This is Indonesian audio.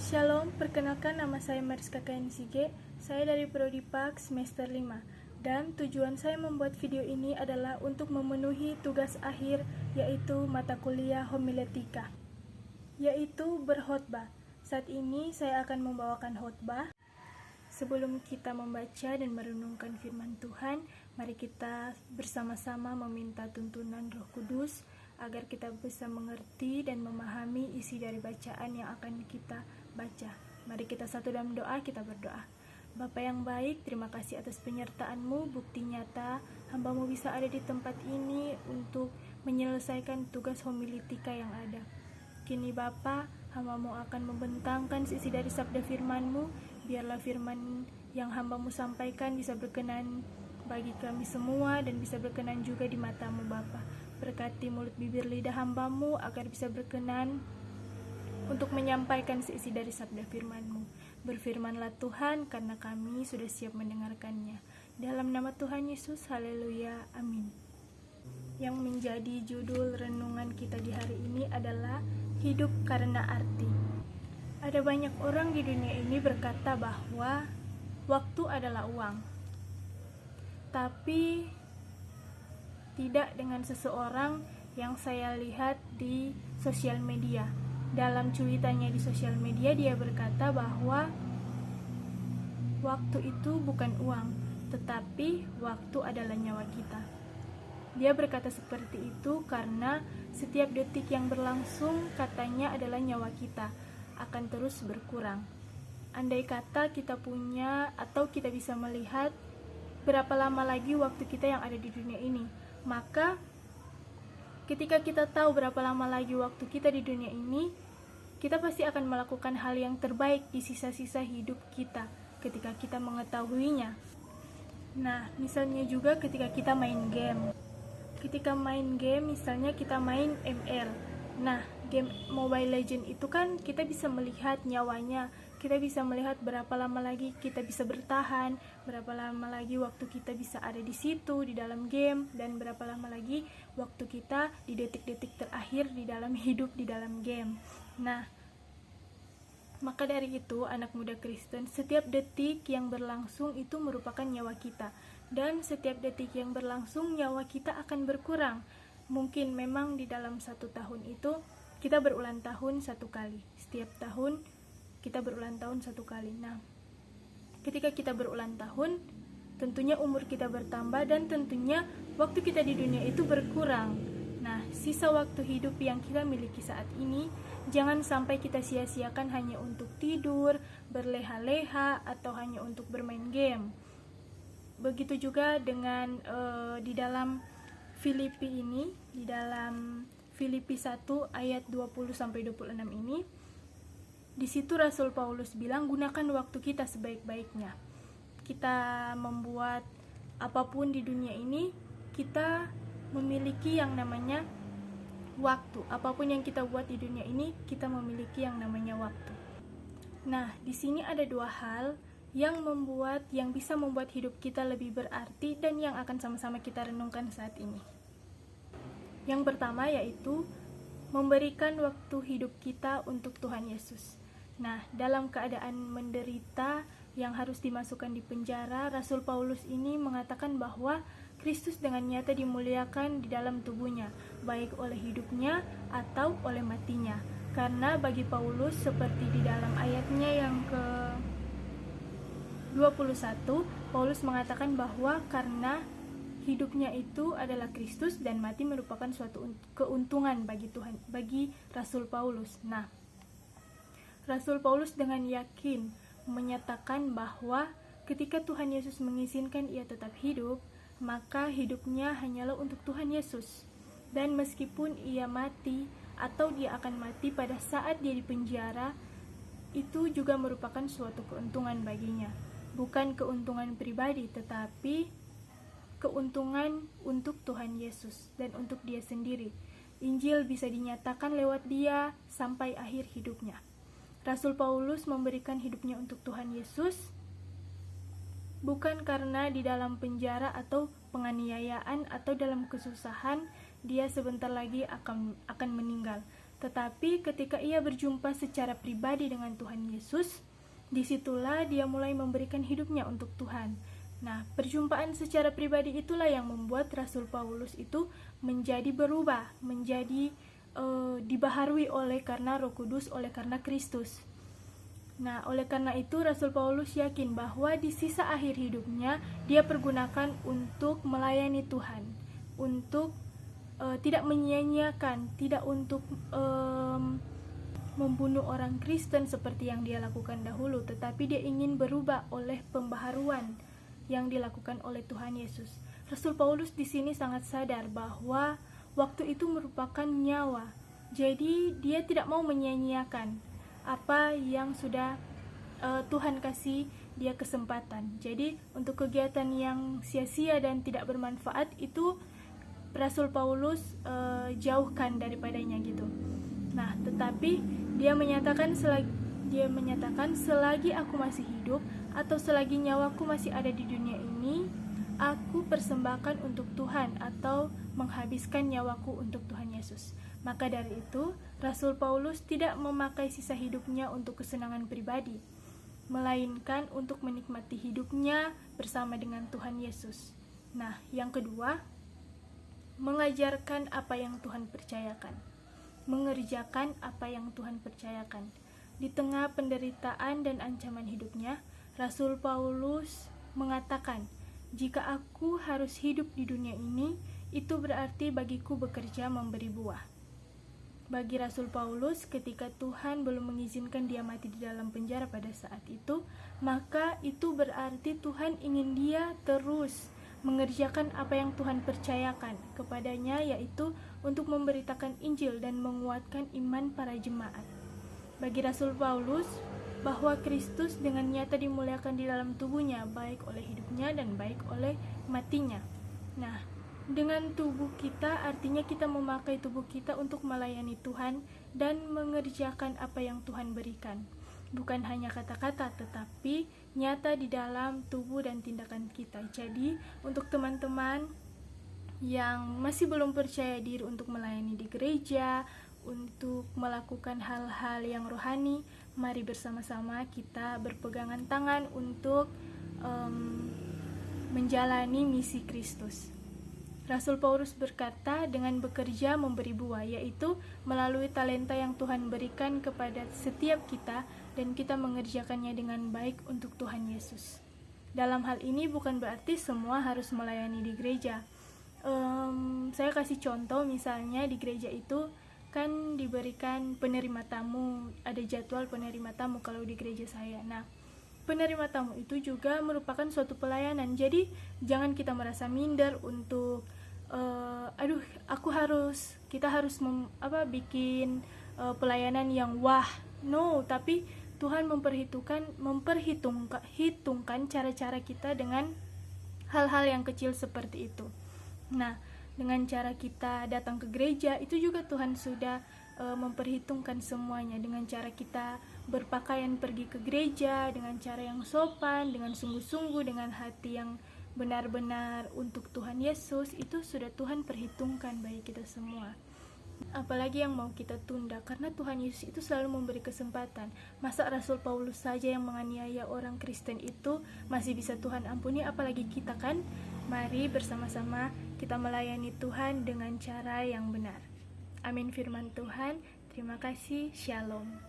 Shalom, perkenalkan nama saya Mariska Kainzige. Saya dari Prodi PAK semester 5. Dan tujuan saya membuat video ini adalah untuk memenuhi tugas akhir, yaitu mata kuliah homiletika, yaitu berkhotbah. Saat ini saya akan membawakan khotbah. Sebelum kita membaca dan merenungkan firman Tuhan, mari kita bersama-sama meminta tuntunan Roh Kudus agar kita bisa mengerti dan memahami isi dari bacaan yang akan kita baca. Mari kita satu dalam doa, kita berdoa. Bapa yang baik, terima kasih atas penyertaan-Mu, bukti nyata hamba-Mu bisa ada di tempat ini untuk menyelesaikan tugas homiletika yang ada. Kini Bapa, hamba-Mu akan membentangkan isi dari sabda firman-Mu, biarlah firman yang hamba-Mu sampaikan bisa berkenan bagi kami semua dan bisa berkenan juga di mata-Mu Bapa. Berkati mulut bibir lidah hamba-Mu agar bisa berkenan untuk menyampaikan isi dari sabda firman-Mu. Berfirmanlah Tuhan, karena kami sudah siap mendengarkannya. Dalam nama Tuhan Yesus, haleluya, amin. Yang menjadi judul renungan kita di hari ini adalah hidup karena arti. Ada banyak orang di dunia ini berkata bahwa waktu adalah uang. Tapi tidak dengan seseorang yang saya lihat di sosial media. Dalam cuitannya di sosial media, dia berkata bahwa waktu itu bukan uang, tetapi waktu adalah nyawa kita. Dia berkata seperti itu karena setiap detik yang berlangsung, katanya adalah nyawa kita akan terus berkurang. Andai kata kita punya atau kita bisa melihat berapa lama lagi waktu kita yang ada di dunia ini, maka ketika kita tahu berapa lama lagi waktu kita di dunia ini, kita pasti akan melakukan hal yang terbaik di sisa-sisa hidup kita ketika kita mengetahuinya. Nah, misalnya juga ketika kita main game. Ketika main game, misalnya kita main ML. Nah, game Mobile Legends itu kan kita bisa melihat nyawanya, kita bisa melihat berapa lama lagi kita bisa bertahan, berapa lama lagi waktu kita bisa ada di situ di dalam game, dan berapa lama lagi waktu kita di detik-detik terakhir di dalam hidup di dalam game. Nah, maka dari itu anak muda Kristen, setiap detik yang berlangsung itu merupakan nyawa kita, dan setiap detik yang berlangsung nyawa kita akan berkurang. Mungkin memang di dalam 1 tahun itu kita berulang tahun 1 kali. Setiap tahun kita berulang tahun 1 kali. Nah, ketika kita berulang tahun, tentunya umur kita bertambah dan tentunya waktu kita di dunia itu berkurang. Nah, sisa waktu hidup yang kita miliki saat ini, jangan sampai kita sia-siakan hanya untuk tidur, berleha-leha, atau hanya untuk bermain game. Begitu juga dengan di dalam Filipi ini, di dalam Filipi 1 ayat 20-26 ini, di situ Rasul Paulus bilang, gunakan waktu kita sebaik-baiknya. Kita membuat apapun di dunia ini, kita memiliki yang namanya waktu. Apapun yang kita buat di dunia ini, kita memiliki yang namanya waktu. Nah, di sini ada 2 hal yang bisa membuat hidup kita lebih berarti dan yang akan sama-sama kita renungkan saat ini. Yang pertama yaitu memberikan waktu hidup kita untuk Tuhan Yesus. Nah, dalam keadaan menderita yang harus dimasukkan di penjara, Rasul Paulus ini mengatakan bahwa Kristus dengan nyata dimuliakan di dalam tubuhnya, baik oleh hidupnya atau oleh matinya. Karena bagi Paulus, seperti di dalam ayatnya yang ke-21, Paulus mengatakan bahwa karena hidupnya itu adalah Kristus dan mati merupakan suatu keuntungan bagi Rasul Paulus. Nah, Rasul Paulus dengan yakin menyatakan bahwa ketika Tuhan Yesus mengizinkan ia tetap hidup, maka hidupnya hanyalah untuk Tuhan Yesus. Dan meskipun ia mati atau dia akan mati pada saat dia di penjara, itu juga merupakan suatu keuntungan baginya. Bukan keuntungan pribadi, tetapi keuntungan untuk Tuhan Yesus dan untuk dia sendiri. Injil bisa dinyatakan lewat dia sampai akhir hidupnya. Rasul Paulus memberikan hidupnya untuk Tuhan Yesus bukan karena di dalam penjara atau penganiayaan atau dalam kesusahan dia sebentar lagi akan meninggal, Tetapi ketika ia berjumpa secara pribadi dengan Tuhan Yesus, disitulah dia mulai memberikan hidupnya untuk Tuhan. Nah, perjumpaan secara pribadi itulah yang membuat Rasul Paulus itu menjadi berubah, menjadi dibaharui oleh karena Roh Kudus, oleh karena Kristus. Nah, oleh karena itu Rasul Paulus yakin bahwa di sisa akhir hidupnya dia pergunakan untuk melayani Tuhan, untuk tidak menyia-nyiakan, tidak untuk membunuh orang Kristen seperti yang dia lakukan dahulu, tetapi dia ingin berubah oleh pembaharuan yang dilakukan oleh Tuhan Yesus. Rasul Paulus di sini sangat sadar bahwa waktu itu merupakan nyawa. Jadi dia tidak mau menyia-nyiakan apa yang sudah Tuhan kasih dia kesempatan. Jadi untuk kegiatan yang sia-sia dan tidak bermanfaat itu Rasul Paulus jauhkan daripadanya gitu. Nah, tetapi dia menyatakan selagi aku masih hidup atau selagi nyawaku masih ada di dunia ini, aku persembahkan untuk Tuhan atau menghabiskan nyawaku untuk Tuhan Yesus. Maka dari itu, Rasul Paulus tidak memakai sisa hidupnya untuk kesenangan pribadi, melainkan untuk menikmati hidupnya bersama dengan Tuhan Yesus. Nah, yang kedua, mengajarkan apa yang Tuhan percayakan, mengerjakan apa yang Tuhan percayakan. Di tengah penderitaan dan ancaman hidupnya, Rasul Paulus mengatakan, "Jika aku harus hidup di dunia ini, itu berarti bagiku bekerja memberi buah." Bagi Rasul Paulus, ketika Tuhan belum mengizinkan dia mati di dalam penjara pada saat itu, maka itu berarti Tuhan ingin dia terus mengerjakan apa yang Tuhan percayakan kepadanya, yaitu untuk memberitakan Injil dan menguatkan iman para jemaat. Bagi Rasul Paulus, bahwa Kristus dengan nyata dimuliakan di dalam tubuhnya, baik oleh hidupnya dan baik oleh matinya. Nah, dengan tubuh kita artinya kita memakai tubuh kita untuk melayani Tuhan dan mengerjakan apa yang Tuhan berikan. Bukan hanya kata-kata, tetapi nyata di dalam tubuh dan tindakan kita. Jadi, untuk teman-teman yang masih belum percaya diri untuk melayani di gereja, untuk melakukan hal-hal yang rohani, mari bersama-sama kita berpegangan tangan untuk menjalani misi Kristus. Rasul Paulus berkata, dengan bekerja memberi buah, yaitu melalui talenta yang Tuhan berikan kepada setiap kita dan kita mengerjakannya dengan baik untuk Tuhan Yesus. Dalam hal ini bukan berarti semua harus melayani di gereja. Saya kasih contoh, misalnya di gereja itu kan diberikan penerima tamu, ada jadwal penerima tamu kalau di gereja saya. Nah, penerima tamu itu juga merupakan suatu pelayanan. Jadi jangan kita merasa minder untuk kita harus bikin pelayanan yang wah. No, tapi Tuhan memperhitungkan cara-cara kita dengan hal-hal yang kecil seperti itu. Nah, dengan cara kita datang ke gereja itu juga Tuhan sudah memperhitungkan semuanya. Dengan cara kita berpakaian pergi ke gereja dengan cara yang sopan, dengan sungguh-sungguh, dengan hati yang benar-benar untuk Tuhan Yesus, itu sudah Tuhan perhitungkan bagi kita semua. Apalagi yang mau kita tunda, karena Tuhan Yesus itu selalu memberi kesempatan. Masa Rasul Paulus saja yang menganiaya orang Kristen itu masih bisa Tuhan ampuni, apalagi kita kan? Mari bersama-sama kita melayani Tuhan dengan cara yang benar. Amin firman Tuhan. Terima kasih. Shalom.